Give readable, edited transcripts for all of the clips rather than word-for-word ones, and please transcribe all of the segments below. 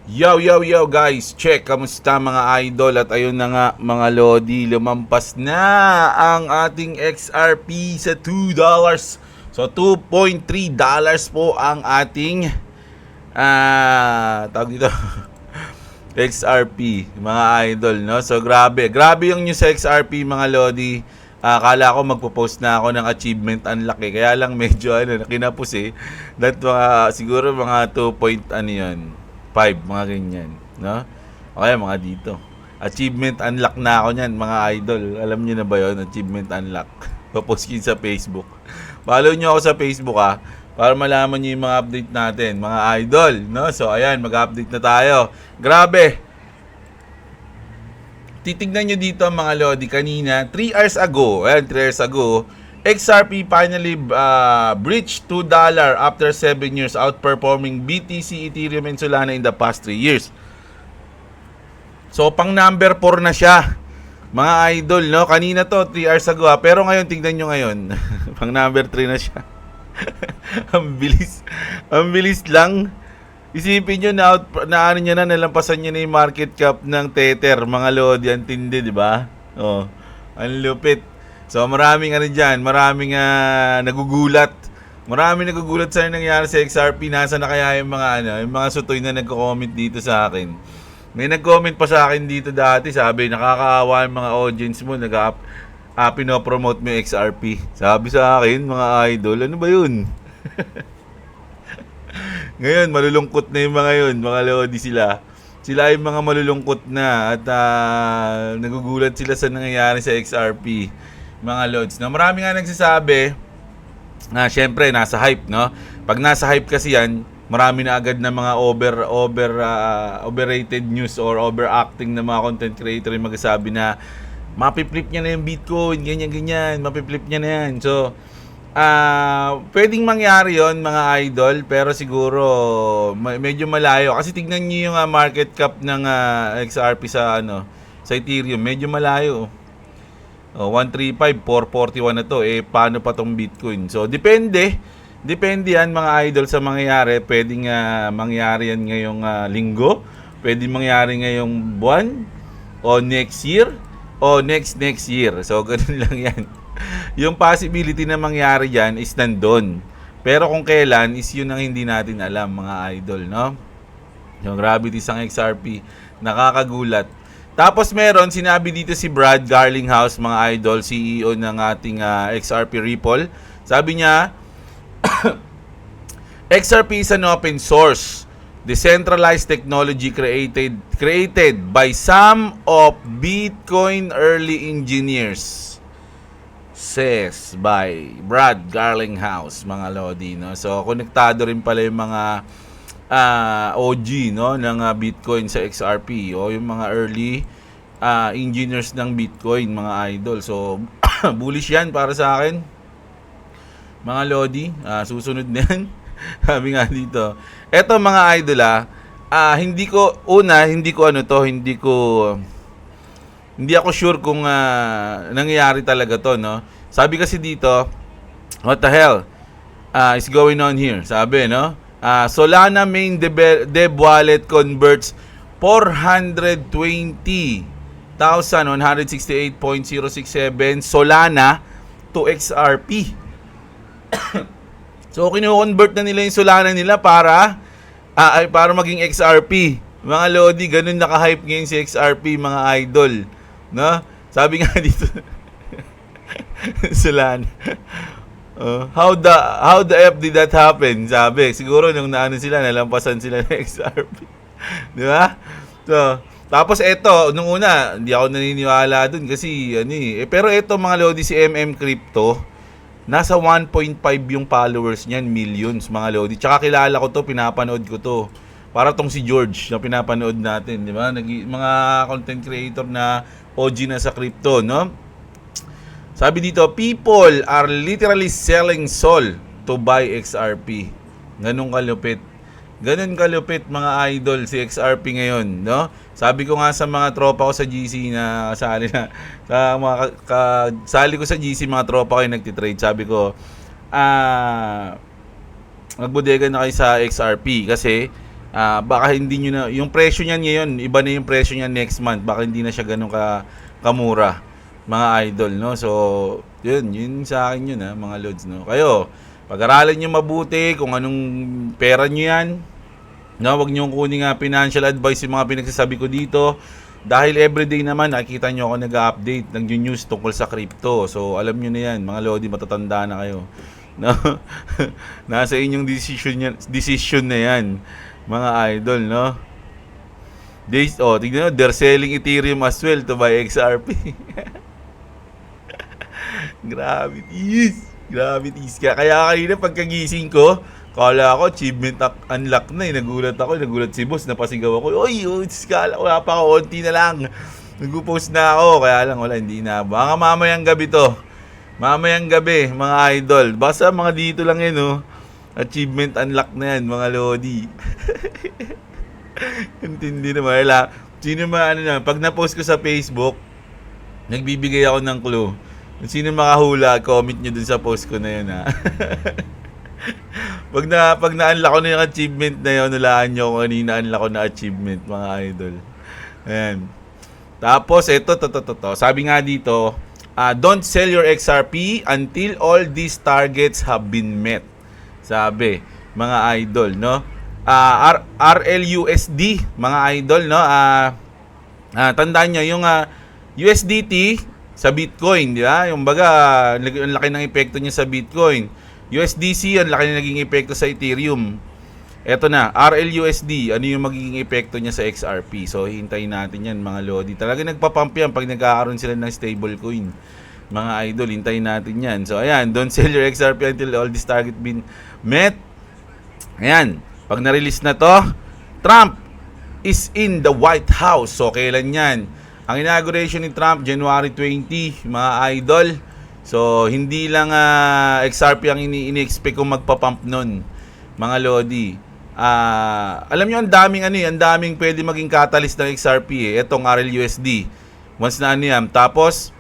Yo, yo, yo guys, check, kamusta mga idol? At ayun na nga mga lodi, lumampas na ang ating XRP sa $2. So $2.3 po ang ating tawag dito XRP mga idol, no? So grabe yung news sa XRP mga lodi. Akala ko magpo-post na ako ng achievement unlock kaya lang medyo kinapos that siguro mga 2 point ano yun 5 mga ganyan, no? Okay, mga dito achievement unlock na ako niyan mga idol. Alam niyo na ba yon, achievement unlock? Popost ko sa Facebook. Follow niyo ako sa Facebook para malaman niyo yung mga update natin mga idol, no? So ayan, mag-update na tayo. Grabe, titignan nyo dito mga lodi, kanina 3 hours ago, XRP finally breached $2 after 7 years, outperforming BTC, Ethereum, and Solana in the past 3 years. So pang number 4 na siya mga idol, no? Kanina to 3 hours ago pero ngayon tignan nyo ngayon pang number 3 na siya. Ang bilis lang. Isipin nyo na ano niya na, nalampasan niya na yung market cap ng Tether, mga lodi. Ang tindi, di ba? Oh, ang lupit. So maraming dyan, maraming nagugulat. Maraming nagugulat sa nangyari sa XRP. Nasa na kaya yung mga yung mga sutoy na nagko-comment dito sa akin. May nag-comment pa sa akin dito dati, sabi nakakaawa yung mga audience mo, pinopromote mo yung XRP. Sabi sa akin, mga idol, ano ba yun? Ngayon, malulungkot na yung mga yun, mga lodi sila. Sila yung mga malulungkot na at nagugulat sila sa nangyayari sa XRP, mga lods. No, marami nga nagsasabi na syempre nasa hype, no? Pag nasa hype kasi yan, marami na agad na mga overrated news or overacting na mga content creator yung magsasabi na mapiflip niya na yung Bitcoin, ganyan, mapiflip niya na yan. So, pwedeng mangyari yon mga idol, pero siguro medyo malayo kasi tignan niyo yung market cap ng XRP sa sa Ethereum, medyo malayo. 135, 441 na to, paano pa tong Bitcoin? So depende yan mga idol sa mangyayari. Pwedeng mangyari yan ngayong linggo, pwedeng mangyari ngayong buwan o next year o next year. So ganun lang yan. Yung possibility na mangyari yan is nandun. Pero kung kailan is yun ang hindi natin alam mga idol, no? Yung gravity sang XRP, nakakagulat. Tapos meron, sinabi dito si Brad Garlinghouse, mga idol, CEO ng ating XRP Ripple. Sabi niya, XRP is an open source, decentralized technology created by some of Bitcoin early engineers. Says by Brad Garlinghouse, mga lodi, no? So konektado rin pala yung mga OG, no, ng Bitcoin sa XRP, o yung mga early engineers ng Bitcoin, mga idol. So bullish yan para sa akin, mga lodi. Susunod na yan. Sabi nga dito, eto mga idol, hindi ako sure kung nangyayari talaga to, no? Sabi kasi dito, what the hell is going on here? Sabi, no? Solana main dev wallet converts 420,168.067 Solana to XRP. So kino-convert na nila yung Solana nila para maging XRP. Mga lodi, ganun naka-hype ngayon si XRP, mga idol, no? Sabi nga dito Solana. How the F did that happen? Sabi, siguro nung nalampasan sila ng XRP. Di ba? So, tapos eto, nung una, hindi ako naniniwala dun kasi pero eto mga lodi, si MM Crypto, nasa 1.5 yung followers niyan, millions, mga lodi. Tsaka kilala ko to, pinapanood ko to. Para tong si George na pinapanood natin, di ba? Mga content creator na OG na sa crypto, no? Sabi dito, people are literally selling Sol to buy XRP. Ganun kalupit mga idol si XRP ngayon, no? Sabi ko nga sa mga tropa ko sa GC na sali ko sa GC, mga tropa ko yung nagtitrade. Sabi ko, magbodega na kayo sa XRP kasi Baka hindi nyo na, yung presyo niyan ngayon, iba na yung presyo niyan next month. Baka hindi na siya ganun kamura, mga idol, no? So, yun sa akin yun, mga lods, no? Kayo, pag-aralan nyo mabuti kung anong pera nyo yan, no? Huwag nyo kunin financial advice yung mga pinagsasabi ko dito. Dahil everyday naman, nakikita nyo ako nag-update ng news tungkol sa crypto. So, alam nyo na yan, mga lodi, matatanda na kayo. No? Nasa inyong decision na yan, mga idol, no? Tignan nyo, they're selling Ethereum as well to buy XRP. Gravities. Kaya kanina pagkagising ko, kala ko achievement unlock na eh. Nagulat si boss, napasigaw ako. Oy, kala ko napaka-unti na lang. Nag-post na ako, kaya lang wala, hindi na. Baka mamayang gabi to. Mamayang gabi, mga idol. Basta mga dito lang yun, oh. Achievement unlock na yan, mga lodi. Intindi naman. Sino pag na-post ko sa Facebook, nagbibigay ako ng clue. Kung sino makahula, comment nyo dun sa post ko na yun, ha. Pag na-unlock ko na yung achievement na yun, hulaan nyo kung kanina unlock ko na achievement, mga idol. Ayan. Tapos, ito. Sabi nga dito, don't sell your XRP until all these targets have been met. Sabi, mga idol, no? RLUSD, mga idol, no? Tandaan nyo, yung USDT sa Bitcoin, di ba? Yung baga, ang laki ng epekto niya sa Bitcoin. USDC, ang laki ng naging epekto sa Ethereum. Eto na, RLUSD, ano yung magiging epekto niya sa XRP? So, hintayin natin yan, mga lodi. Talaga nagpapump yan pag nagkakaroon sila ng stablecoin. Mga idol, hintayin natin yan. So, ayan, don't sell your XRP until all this target been met. Ayan, pag na-release na to, Trump is in the White House. So, kailan yan? Ang inauguration ni Trump, January 20, mga idol. So, hindi lang XRP ang ini-expect kong magpapump nun, mga lodi. Alam nyo, ang daming pwede maging catalyst ng XRP, Itong RLUSD. Once na yan. Tapos,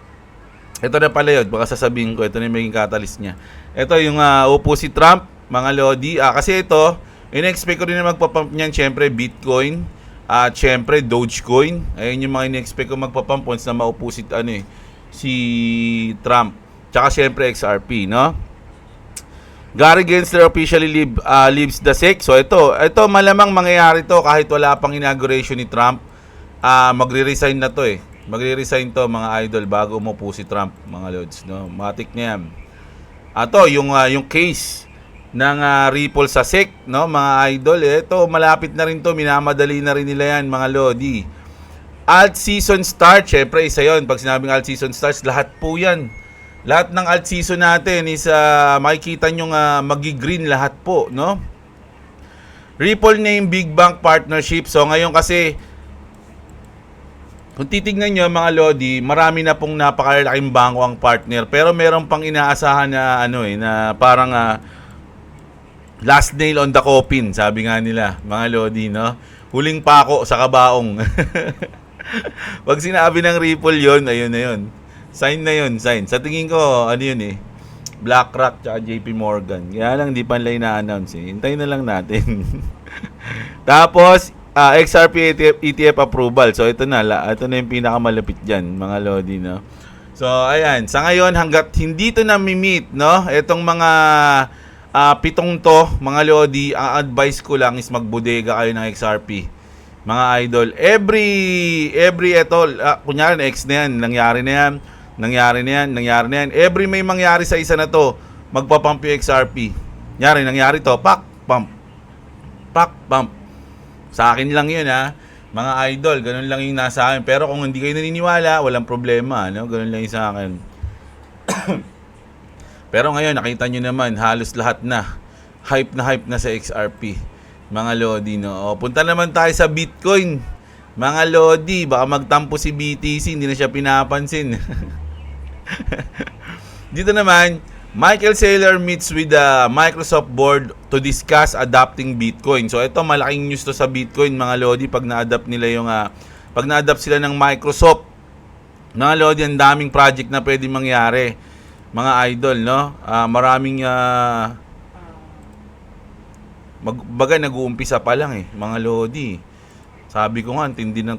ito na pala yun. Baka sasabihin ko, ito na yung maging catalyst niya. Ito yung upo si Trump, mga lodi. Kasi ito, in-expect ko rin na magpapump niyan, syempre, Bitcoin. At syempre, Dogecoin. Ayun yung mga in-expect ko magpapump once na maupo si Trump. Tsaka syempre, XRP, no? Gary Gensler officially leaves the SEC. So ito malamang mangyayari to kahit wala pang inauguration ni Trump. Magre-resign na to Magre-resign to, mga idol, bago umupo si Trump, mga lods, no? Matik na yan. Yung case ng Ripple sa SEC, no, mga idol, ito malapit na rin to, minamadali na rin nila yan, mga lodi. Alt season start, syempre isa yon. Pag sinabing alt season starts, lahat po yan. Lahat ng alt season natin is makikita nyo magi-green lahat po, no? Ripple name big bank partnership. So ngayon kasi, kung titignan nyo, mga lodi, marami na pong napakalaking bangko ang partner. Pero meron pang inaasahan na na parang last nail on the coffin, sabi nga nila, mga lodi, no? Huling pako sa kabaong. Pag sinabi ng Ripple yon, ayun na yun. Sign na yun, sign. Sa tingin ko, BlackRock tsaka JP Morgan. Kaya lang, di pa nila ina-announce Hintayin na lang natin. Tapos, XRP ETF approval. So, ito na yung pinakamalapit dyan, mga lodi, no? So, ayan. Sa ngayon, hanggat hindi to na-meet, no? Itong mga pitong to, mga lodi, ang advice ko lang is magbodega kayo ng XRP. Mga idol, every kunyari X na yan, nangyari na yan. Every may mangyari sa isa na to, magpapump yung XRP. Nangyari to, pak, pump. Sa akin lang yun, mga idol, ganun lang yung nasa akin. Pero kung hindi kayo naniniwala, walang problema, no? Ganun lang yung sa akin. Pero ngayon, nakita nyo naman, halos lahat na. Hype na sa XRP. Mga lodi, no? Punta naman tayo sa Bitcoin. Mga lodi, baka magtampo si BTC, hindi na siya pinapansin. Dito naman, Michael Saylor meets with the Microsoft board to discuss adopting Bitcoin. So ito, malaking news to sa Bitcoin, mga lodi, pag na-adapt sila ng Microsoft. Mga lodi, ang daming project na pwede mangyari, Baga nag-uumpisa pa lang mga lodi. Sabi ko nga, ang tindi ng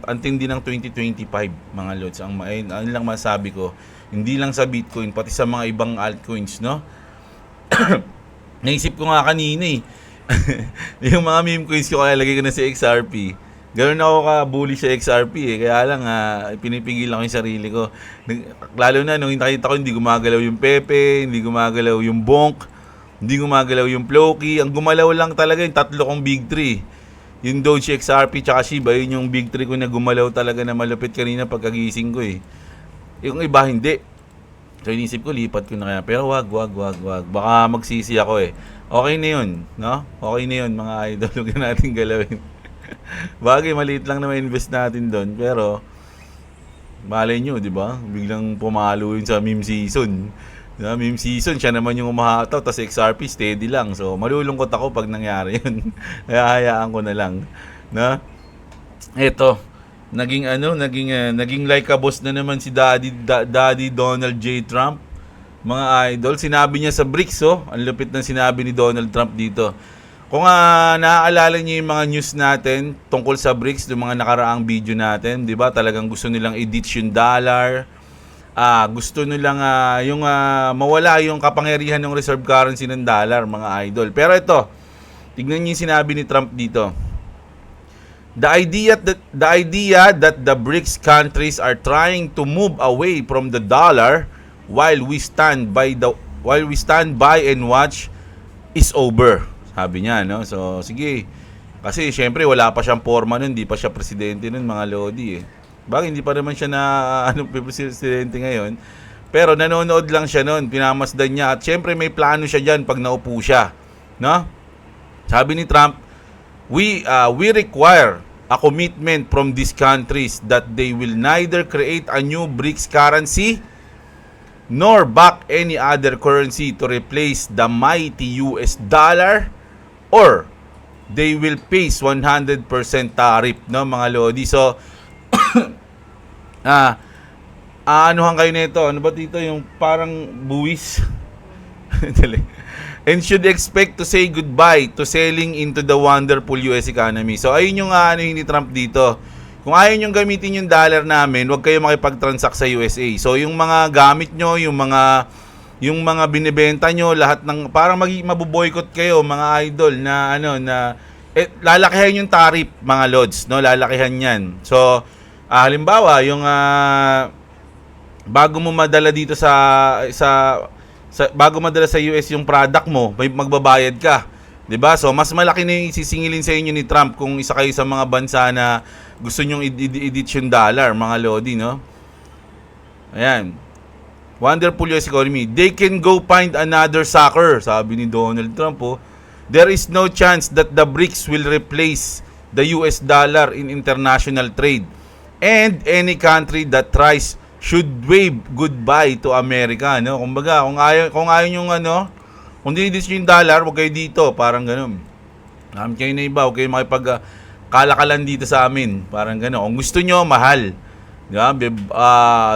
2025, mga lods. Ang lang masabi ko, hindi lang sa Bitcoin, pati sa mga ibang altcoins, no? Naisip ko nga kanina yung mga meme coins ko, kaya lagay ko na sa XRP. Ganoon ako ka-bullish sa XRP Kaya lang, pinipigil lang yung sarili ko. Lalo na, nung nakita ko, hindi gumagalaw yung Pepe, hindi gumagalaw yung Bonk, hindi gumagalaw yung Floki. Ang gumalaw lang talaga yung tatlo kong Big 3. Yung Doge, XRP, tsaka Shiba, yun yung Big 3 ko na gumalaw talaga na malupit kanina pagkagising ko Yung iba hindi. So inisip ko, lipat ko na kaya. Pero wag. Baka magsisi ako Okay na yun, no? Okay na yun, mga idol. Huwag na natin galawin. Bagay, maliit lang na ma-invest natin doon. Pero, malay nyo, di ba? Biglang pumalo yun sa meme season. Meme season, siya naman yung umahataw, tas XRP steady lang. So, malulungkot ako pag nangyari yun. Kaya hayaan ko na lang. Eto, naging like a boss na naman si Daddy Donald J. Trump. Mga idol, sinabi niya sa BRICS, ang lupit ng sinabi ni Donald Trump dito. Kung naaalala niyo yung mga news natin tungkol sa BRICS, yung mga nakaraang video natin, di ba? Talagang gusto nilang i-ditch yung dollar. Gusto nilang yung mawala yung kapangyarihan ng reserve currency ng dollar, mga idol. Pero ito, tignan niyo yung sinabi ni Trump dito. The idea that the BRICS countries are trying to move away from the dollar while we stand by and watch is over. Sabi niya, no? So, sige. Kasi syempre wala pa siyang forma nun, hindi pa siya presidente nun, mga lodi Bakit hindi pa naman siya na presidente ngayon? Pero nanonood lang siya noon, pinamasdan niya at syempre may plano siya diyan pag naupo siya, no? Sabi ni Trump, we require a commitment from these countries that they will neither create a new BRICS currency nor back any other currency to replace the mighty US dollar, or they will face 100% tariff, no, mga lodi. So anuhan kayo nito? Ano ba dito yung parang buwis? And should expect to say goodbye to selling into the wonderful US economy. So ayun yung ni Trump dito. Kung ayaw nyo gamitin yung dollar namin, huwag kayo makipag-transact sa USA. So yung mga gamit nyo, yung mga binibenta nyo, lahat ng parang mabuboycott kayo, mga idol, na lalakihan yung tariff, mga lods, no? Lalakihan 'yan. So halimbawa, yung bago mo madala dito bago madala sa US yung product mo, may magbabayad ka, 'di ba? So mas malaki na yung isisingilin sa inyo ni Trump kung isa kayo sa mga bansa na gusto nyong i-ditch yung dollar, mga lodi, no? Ayan. Wonderful US economy. They can go find another sucker, sabi ni Donald Trump. There is no chance that the BRICS will replace the US dollar in international trade. And any country that tries should wave goodbye to America, no? Kumbaga, kung ayaw yung kung dinidis yung dollar, wag kayo dito, parang ganoon. Kayo na iba, wag kayo kalakalan dito sa amin, parang ganoon. Kung gusto nyo, mahal. Diba?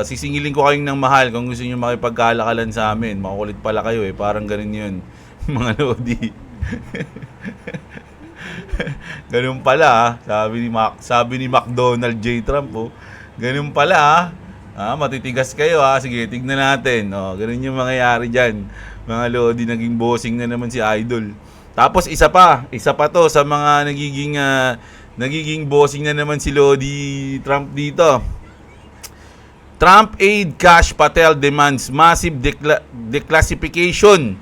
Sisingilin ko kayong ng mahal kung gusto nyo makipagkalakalan sa amin. Makukulit pala kayo parang ganoon yun. Mga lodi. Ganun pala sabi ni McDonald J. Trump ganun pala matitigas kayo sige, tignan natin ganun yung mangyayari dyan, mga lodi. Naging bossing na naman si Idol. Tapos isa pa to sa mga nagiging bossing na naman si Lodi Trump dito. Trump aide Kash Patel demands massive declassification,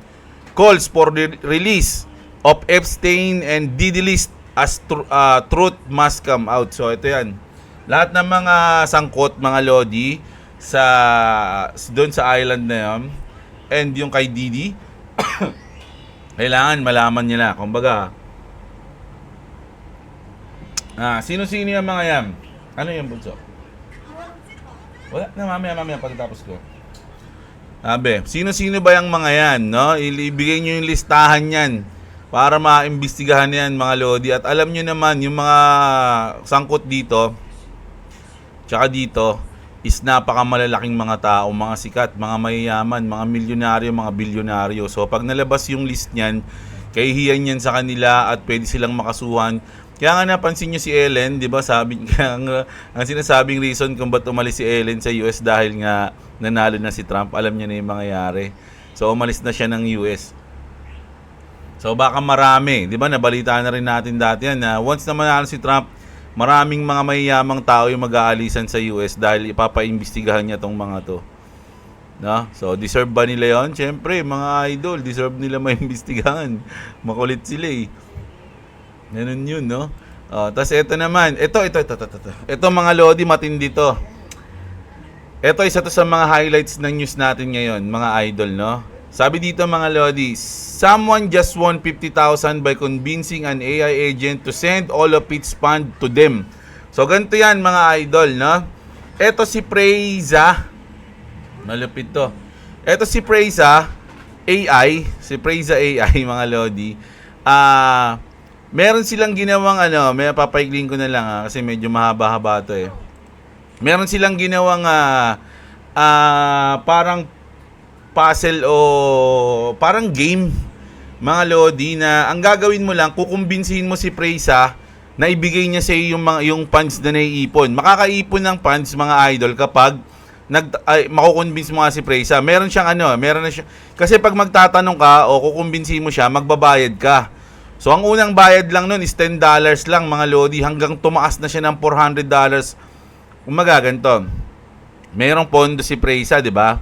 calls for the release of Epstein and Diddy list as truth must come out. So ito yan. Lahat ng mga sangkot, mga lodi, doon sa island na yun, and yung kay Diddy, kailangan malaman nila. Kumbaga, sino-sino yung mga yan? Ano yung bunso? Wala na, mamaya pagkatapos ko. Sino-sino ba yung mga yan, no? Ibigay nyo yung listahan yan para maimbestigahan yan, mga lodi. At alam nyo naman, yung mga sangkot dito, tsaka dito, is napakamalalaking mga tao, mga sikat, mga mayayaman, mga milyonaryo, mga bilyonaryo. So, pag nalabas yung list niyan, kahihiyan yan sa kanila at pwede silang makasuhan. Kaya nga napansin nyo si Ellen, di ba, sabi kaya nga, ang sinasabing reason kung ba't umalis si Ellen sa US dahil nga nanalo na si Trump, alam niya na yung mangyayari. So umalis na siya ng US. So baka marami, di ba, nabalita na rin natin dati yan na once na manalo si Trump, maraming mga mayayamang tao yung mag-aalisan sa US dahil ipapaimbestigahan niya tong mga to. No? So, deserve ba nila yon? Siyempre, mga idol, deserve nila maimbestigahan. Makulit sila eh. Ganun yun, no? Tapos ito naman. Ito. Ito mga Lodi, matindi to. Ito, isa to sa mga highlights ng news natin ngayon, mga idol, no? Sabi dito mga Lodi, someone just won 50,000 by convincing an AI agent to send all of its fund to them. So, ganito yan mga idol, no? Ito si Preza. Malupit to. Ito si Preza AI, mga Lodi. Meron silang ginawang may papaigling ko na lang kasi medyo mahaba-haba to eh. Meron silang ginawang parang puzzle o parang game, mga Lodi, na ang gagawin mo lang, kukumbinsihin mo si Preza na ibigay niya sa iyo yung funds na naiipon. Makakaipon ng funds, mga idol, kapag makukonvince mo nga si Preza. Meron siyang meron na siya. Kasi pag magtatanong ka o kukumbinsihin mo siya, magbabayad ka. So ang unang bayad lang nun is $10 lang, mga Lodi, hanggang tumaas na siya ng $400. Umaga ganito. Merong pondo si Preza, di ba?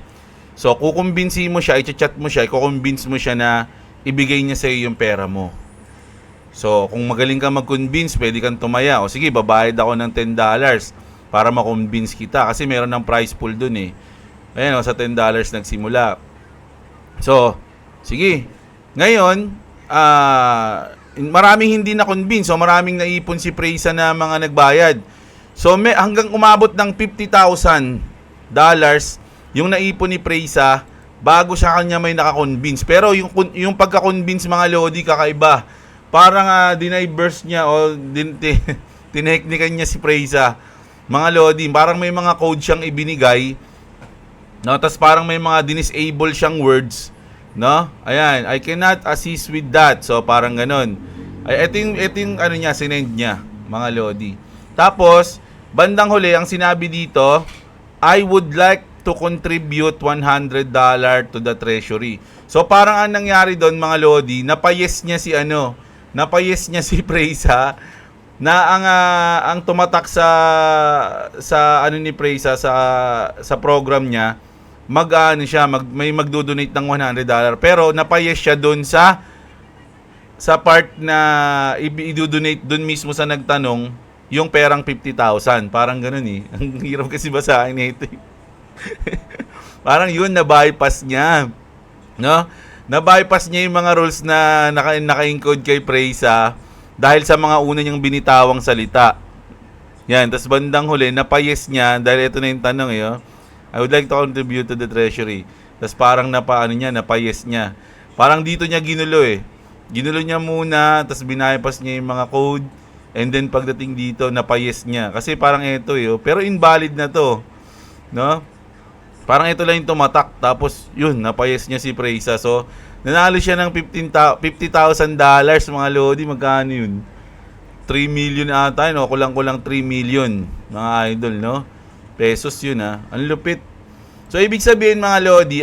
So kukumbinsihin mo siya, i-chat mo siya, i-convince mo siya na ibigay niya sa iyo yung pera mo. So kung magaling ka mag-convince, pwede kang tumaya. O sige, babayad ako ng $10 para ma-convince kita kasi meron ng prize pool dun eh. Ayan, sa $10 nagsimula. So, sige. Ngayon, maraming hindi na-convince. So, maraming naipon si Preza na mga nagbayad. So, hanggang umabot ng $50,000 yung naipon ni Preza bago siya kanya may naka-convince. Pero yung pagka-convince, mga Lodi, kakaiba. Parang diniverse niya o tineknikan niya si Preza. Mga Lodi, parang may mga code siyang ibinigay, no? Tapos parang may mga disable siyang words, no? Ayan, I cannot assist with that. So parang ganun. Ito yung niya, sinend niya, mga Lodi. Tapos, bandang huli, ang sinabi dito, I would like to contribute $100 to the treasury. So parang ang nangyari doon, mga Lodi, napayes niya si Preza, na ang tumatak sa ni Preza sa program niya, may magdo-donate ng $100, pero napayes siya doon sa part na i-donate doon mismo sa nagtanong yung perang 50,000. Parang ganoon eh. Ang hirap kasi basahin nito. Parang yun, na-bypass niya, no? Na-bypass niya yung mga rules na naka-encode kay Preza dahil sa mga una niyang binitawang salita. Yan, tas bandang huli, napayes niya, dahil ito na yung tanong eh, I would like to contribute to the treasury. Tas parang napayes niya. Parang dito niya ginulo eh. Ginulo niya muna, tas binaypas niya yung mga code, and then pagdating dito, napayes niya. Kasi parang ito eh, pero invalid na to. No? Parang ito lang yung tumatak, tapos yun, napayes niya si Preza. So, nanalo siya ng $50,000, mga Lodi. Magkano yun? 3 million ata, no? Kulang-kulang 3 million, mga idol, no? Pesos yun, ha? Ang lupit. So, ibig sabihin, mga Lodi,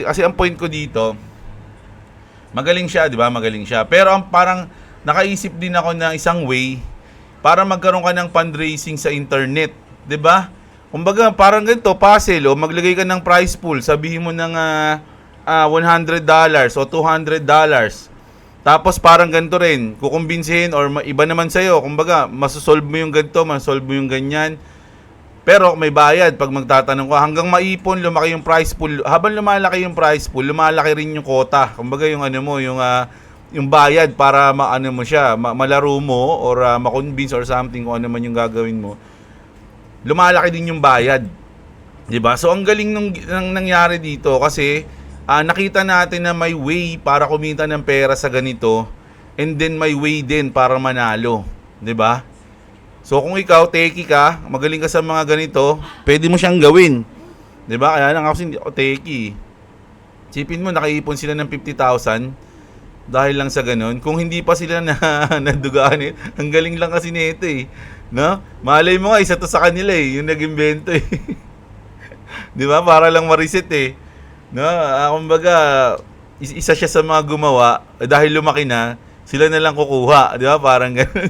kasi ang point ko dito, magaling siya, di ba? Magaling siya. Pero parang nakaisip din ako ng isang way para magkaroon ka ng fundraising sa internet, di ba? Kumbaga, parang ganito, puzzle, o maglagay ka ng prize pool, sabihin mo ng $100 o $200. Tapos parang ganito rin, kukumbinsihin or iba naman sa'yo. Kumbaga, masosolve mo yung ganito, masosolve mo yung ganyan. Pero may bayad pag magtatanong ka. Hanggang maipon, lumaki yung prize pool. Habang lumalaki yung prize pool, lumalaki rin yung quota. Kumbaga yung yung bayad para mo siya, malaro mo or ma-convince or something kung ano man yung gagawin mo. Lumalaki din yung bayad. 'Di ba? So ang galing nung nangyari dito kasi nakita natin na may way para kumita ng pera sa ganito, and then may way din para manalo, 'di ba? So kung ikaw techie ka, magaling ka sa mga ganito, pwede mo siyang gawin. 'Di ba? Kaya lang ako hindi ako techie. Sipin mo, nakaipon sila ng 50,000. dahil lang sa ganun. Kung hindi pa sila na nadugaan eh, ang galing lang kasi nito eh. No? Malay mo nga, isa to sa kanila eh, yung nag-imbento eh. Di ba? Para lang ma-reset eh. No? Kumbaga, isa siya sa mga gumawa, dahil lumaki na, sila na lang kukuha. Di ba? Parang ganun.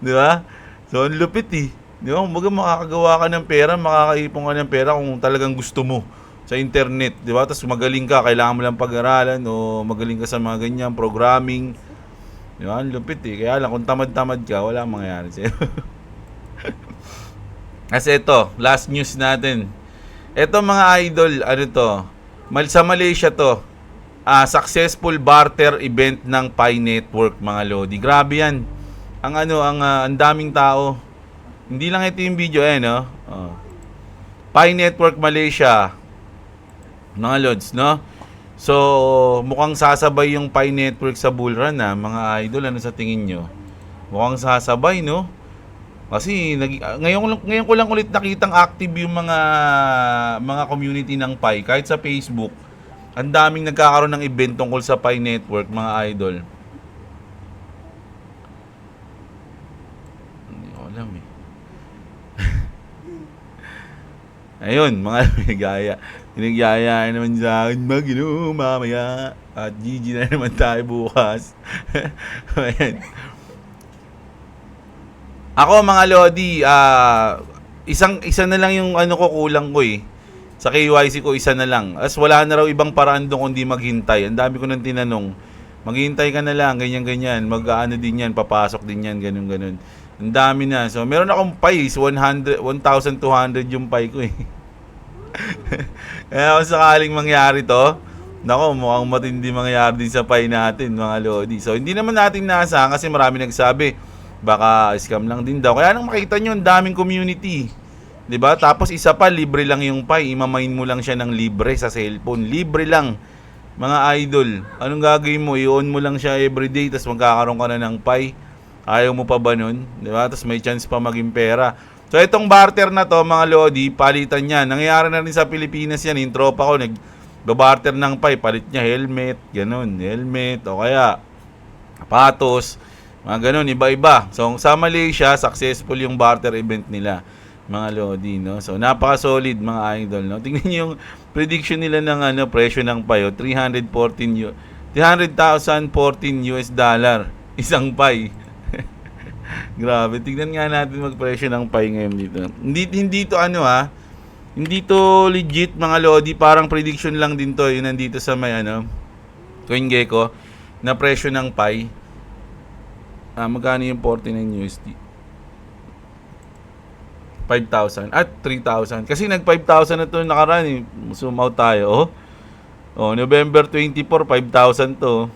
Di ba? So, ang lupit eh. Di ba? Kumbaga, makakagawa ka ng pera, makakaipon ka ng pera kung talagang gusto mo sa internet, di ba? Tapos magaling ka, kailangan mo lang pag-aralan o magaling ka sa mga ganyan, programming. Di ba? Ang lupit eh. Kaya lang, kung tamad-tamad ka, wala mangyayari sa'yo. Kasi ito, last news natin. Ito mga idol, ano to? Sa Malaysia to. Successful barter event ng Pi Network, mga lodi. Grabe yan. Ang daming tao. Hindi lang ito yung video no? Pi Network Malaysia. Mga lods, no? So, mukhang sasabay yung Pi Network sa bull run, mga idol. Ano sa tingin nyo? Mukhang sasabay, no? Kasi ngayon ko lang ulit nakitang active yung mga community ng Pi. Kahit sa Facebook, ang daming nagkakaroon ng event tungkol sa Pi Network, mga idol. Hindi ko alam eh. Ayun, mga Pinagyayaan naman sa akin mamaya. At GG na naman tayo bukas. Ayan. Ako mga Lodi, isa na lang yung kulang ko eh. Sa KYC ko, isa na lang. As wala na raw ibang paraan doon kundi maghintay. Ang dami ko nang tinanong. Maghintay ka na lang, ganyan-ganyan. Mag-ano din yan, papasok din yan, ganun-ganun. Ang dami na. So, meron akong Pi, 1,200 yung Pi ko eh. Kaya kung sakaling mangyari to, nako, mukhang matindi mangyari din sa Pi natin, mga Lodi. So, hindi naman natin naasahan kasi marami nagsabi, baka scam lang din daw. Kaya nang makita nyo, ang daming community. 'Di ba? Tapos isa pa, libre lang yung Pi. Imamain mo lang siya ng libre sa cellphone. Libre lang, mga idol. Anong gagawin mo? I-on mo lang siya everyday, tapos magkakaroon ka na ng Pi. Ayaw mo pa ba nun? 'Di ba? Tapos may chance pa maging pera. So, itong barter na to, mga Lodi, palitan yan. Nangyayari na rin sa Pilipinas yan. Yung tropa ko, nag-barter ng Pi. Palit niya helmet, ganun. Helmet, o kaya sapatos, mga ganun, iba-iba. So, sa Malaysia, successful yung barter event nila, mga Lodi, no? So, napaka-solid, mga idol, no? Tingnan niyo yung prediction nila ng presyo ng Pi, 300,014 US dollar. Isang Pi. Grabe, tignan nga natin magpresyo ng Pi ngayon dito. Hindi to hindi to legit, mga Lodi, parang prediction lang din to. Yun nandito sa may CoinGecko na presyo ng Pi. Magkano yung 49 USD? 5,000 at 3,000. Kasi nag 5,000 na to nakaraan eh. Zoom out tayo. November 24, 5,000 to.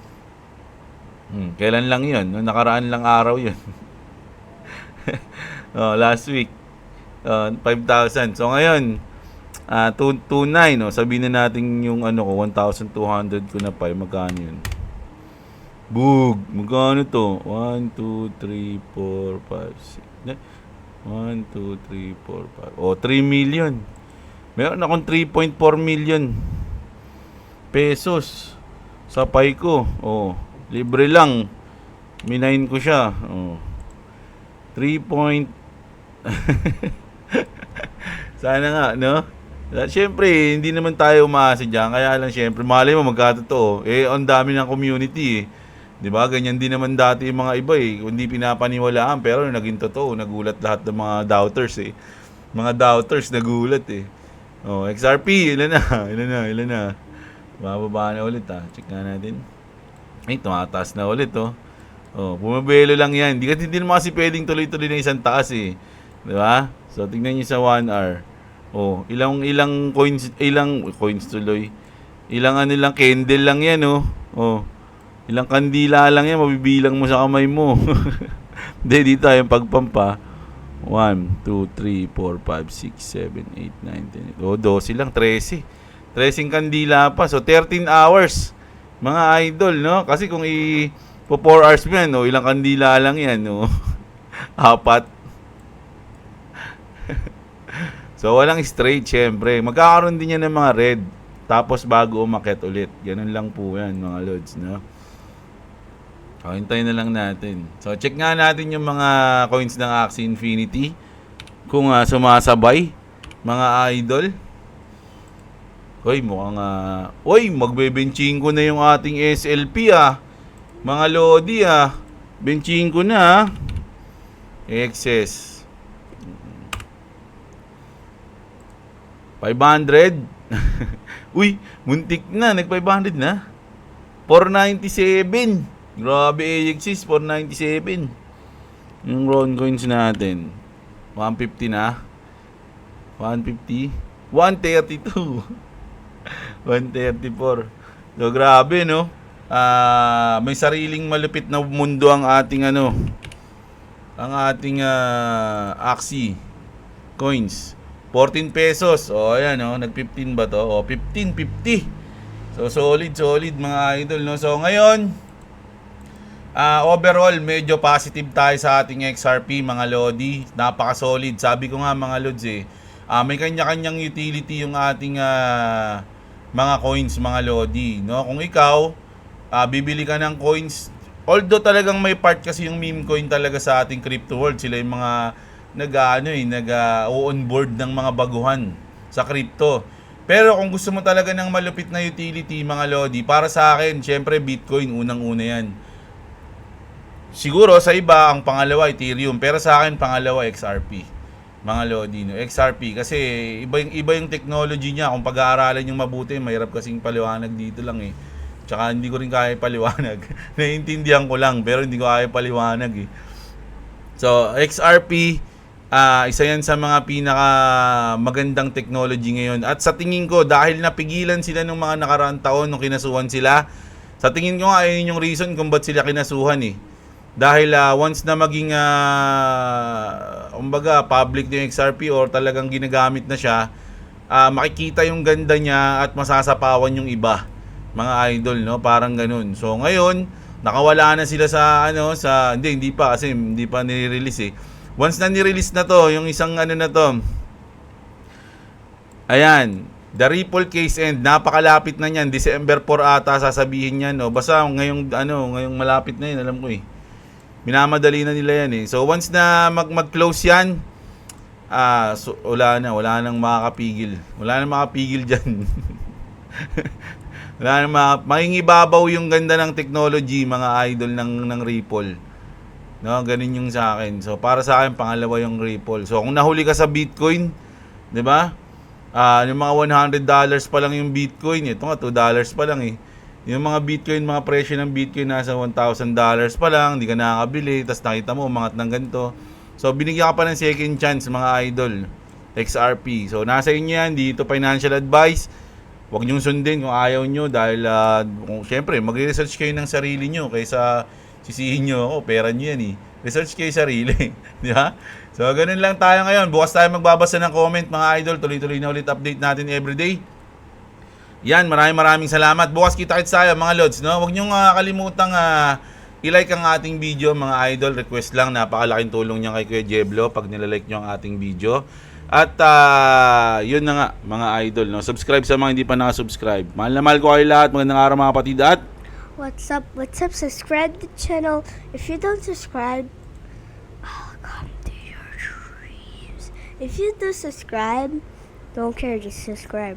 Kailan lang yun? Nakaraan lang araw yun. Last week 5,000. So ngayon 229, sabihin na natin yung ko 1,200 ko na pa, magkano yun? Bug, magkano to? 1 2 3 4 5 6 1 2 3 4 5 3 million. Meron akong 3.4 million pesos sa Pi ko. Libre lang. Minain ko siya. 3 Sana nga, no? Siyempre, hindi naman tayo umaasa dyan. Kaya lang, siyempre, malay mo magkatotoo. Ang dami ng community eh. 'Di ba? Ganyan din naman dati yung mga iba eh. Hindi pinapaniwalaan, pero naging totoo. Nagulat lahat ng mga doubters eh. Mga doubters nagulat eh. XRP, ilan na? Bababa na ulit Check nga natin. Tumataas na ulit bumabelo lang yan. Hindi naman kasi pwedeng tuloy-tuloy na isang taas eh. 'Di ba? So tingnan niyo sa 1 hour. Ilang coins tuloy. Ilang lang candle lang yan ilang kandila lang yan, mabibilang mo sa kamay mo. Hindi, dito yung pagpampa. 1, 2, 3, 4, 5, 6, 7, 8, 9, 10. 12 lang, 13. 13 kandila pa. So, 13 hours. Mga idol, no? Kasi kung 4 hours mo yan, ilang kandila lang yan, 4. So, walang straight, syempre. Magkakaroon din yan ng mga red. Tapos, bago umakyat ulit. Ganun lang po yan, mga lods, no? So, hintayin na lang natin. So, check nga natin yung mga coins ng Axie Infinity. Kung sumasabay, mga idol. Hoy, mukhang magbe-benching ko na yung ating SLP Mga Lodi benching ko na Excess. 500. Uy, muntik na. Nag-500 na. 497. Grabe AXS, 497. Yung Ron coins natin. 150 na. 150. 132. 134. So, grabe, no? May sariling malupit na mundo ang ating ang ating Axie coins. 14 pesos. O, ayan, nag-15 ba to? O, 15.50. So, solid mga idol, no? So, ngayon, overall, medyo positive tayo sa ating XRP, mga Lodi. Napaka-solid. Sabi ko nga, mga Lods, may kanya-kanyang utility yung ating mga coins, mga Lodi, no? Kung ikaw, bibili ka ng coins, although talagang may part kasi yung meme coin talaga sa ating crypto world. Sila yung mga nag-on-board ng mga baguhan sa crypto. Pero kung gusto mo talaga ng malupit na utility, mga Lodi, para sa akin, syempre Bitcoin, unang-una yan. Siguro sa iba, ang pangalawa Ethereum, pero sa akin pangalawa XRP. Mga Lodi, no? XRP kasi iba yung technology niya. Kung pag-aaralan yung mabuti, mahirap kasing paliwanag dito lang Tsaka hindi ko rin kaya paliwanag. Naiintindihan ko lang, pero hindi ko kaya paliwanag So, XRP, isa yan sa mga pinaka magandang technology ngayon. At sa tingin ko, dahil napigilan sila nung mga nakaraang taon nung kinasuhan sila, sa tingin ko nga, ayun yung reason kung ba't sila kinasuhan Dahil once na maging kumbaga public na yung XRP or talagang ginagamit na siya, makikita yung ganda niya at masasapawan yung iba, mga idol, no? Parang ganun. So ngayon, nakawala na sila sa hindi pa kasi hindi pa nire-release Once na ni-release na to, yung isang na to. Ayan, the Ripple case end, napakalapit na niyan. December 4 ata sasabihin niyan, Basta ngayong malapit na 'yun, alam ko Minamadali na nila yan So once na mag-close yan, wala nang makakapigil. Wala nang makapigil diyan. Wala nang mangingibabaw yung ganda ng technology, mga idol ng Ripple. No, ganun yung sa akin. So para sa akin pangalawa yung Ripple. So kung nahuli ka sa Bitcoin, 'di ba? Yung mga $100 pa lang yung Bitcoin, ito nga $2 pa lang Yung mga Bitcoin, mga presyo ng Bitcoin nasa $1,000 pa lang, hindi ka nakakabili, tapos nakita mo umangat ng ganito. So binigyan ka pa ng second chance, mga idol. XRP. So nasa inyo yan, dito financial advice. Huwag niyong sundin kung ayaw nyo dahil syempre magre-research kayo ng sarili nyo kaysa sisihin nyo ako, pera nyo yan Research kayo sarili. Di ba? So ganun lang tayo ngayon. Bukas tayo magbabasa ng comment, mga idol. Tuloy-tuloy na ulit update natin everyday. Yan, maraming salamat. Bukas kita-kits tayo, mga Lods, no? Huwag niyong kalimutang i-like ang ating video, mga idol. Request lang, napakalaking tulong niya kay Kuya Jeblo pag nilalike niyo ang ating video. At yun na nga, mga idol, no? Subscribe sa mga hindi pa nakasubscribe. Mahal na mahal ko kayo lahat. Magandang araw, mga kapatid. At what's up? Subscribe to the channel. If you don't subscribe, I'll come to your dreams. If you do subscribe, don't care, just subscribe.